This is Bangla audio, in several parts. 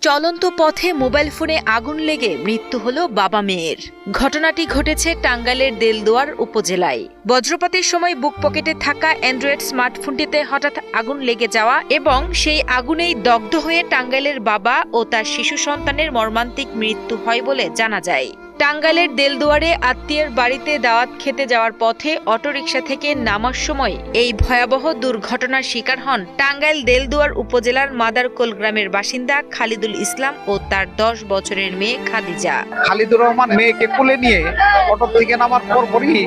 চলন্ত পথে মোবাইল ফোনে আগুন লেগে মৃত্যু হলো বাবা মেয়ের। ঘটনাটি ঘটেছে টাঙ্গাইলের দেলদুয়ার উপজেলায়। বজ্রপাতের সময় বুক পকেটে থাকা অ্যান্ড্রয়েড স্মার্টফোনটিতে হঠাৎ আগুন লেগে যাওয়া এবং সেই আগুনেই দগ্ধ হয়ে টাঙ্গাইলের বাবা ও তার শিশু সন্তানের মর্মান্তিক মৃত্যু হয় বলে জানা যায়। টাঙ্গাইলের দেলদুয়ারে আত্মীয়ের বাড়িতে দাওয়াত খেতে যাওয়ার পথে অটোরিকশা থেকে নামার সময় এই ভয়াবহ দুর্ঘটনার শিকার হন টাঙ্গাইল দেলদুয়ার উপজেলার মাদারকোল গ্রামের বাসিন্দা খালিদুল ইসলাম ও তার 10 বছরের মেয়ে খাদিজা। খালিদুর রহমান মেয়েকে কোলে নিয়ে অটো থেকে নামার পরপরই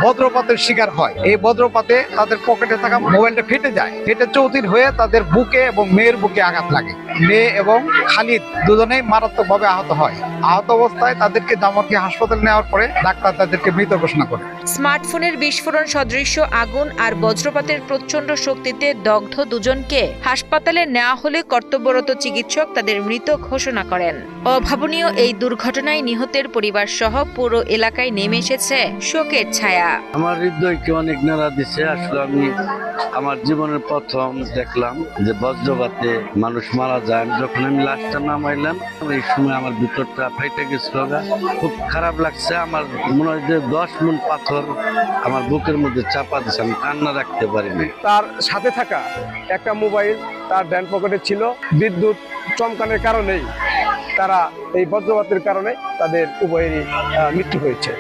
বজ্রপাতের শিকার হয়। এই বজ্রপাতে তাদের পকেটে থাকা মোবাইলটা ফেটে যায়। ফেটে চৌচির হয়ে তাদের বুকে এবং মেয়ের বুকে আঘাত লাগে। মেয়ে এবং খালিদ দুজনেই মারাত্মকভাবে আহত হয়। আহত অবস্থায় তাদেরকে জামালপুর হাসপাতালে নেওয়ার পরে ডাক্তার তাদেরকে মৃত ঘোষণা করে। স্মার্টফোনের বিস্ফোরণ সদৃশ্য আগুন আর বজ্রপাতের প্রচণ্ড শক্তিতে দগ্ধ দুজনকে হাসপাতালে নেওয়া হলে কর্তব্যরত চিকিৎসক তাদের মৃত ঘোষণা করেন। অভাবনীয় এই দুর্ঘটনায় নিহতের পরিবার সহ পুরো এলাকায় নেমে এসেছে শোকের ছায়া। আমার হৃদয়কে অনেক নাড়া দিছে। আসলে আমি আমার জীবনের প্রথম দেখলাম যে বজ্রপাতে মানুষ মারা যায়। যখন আমি লাশটা নামাইলাম এই সময় আমার ভিতরটা ফাইটে গেছিল। খুব খারাপ লাগছে। আমার মনে হয় যে 10 মণ পাথর আমার বুকের মধ্যে চাপা দিচ্ছে। আমি কান্না রাখতে পারিনি। তার সাথে থাকা একটা মোবাইল তার ডান পকেটে ছিল। বিদ্যুৎ চমকানোর কারণেই তারা এই বজ্রপাতের কারণে তাদের উভয়েরই মৃত্যু হয়েছে।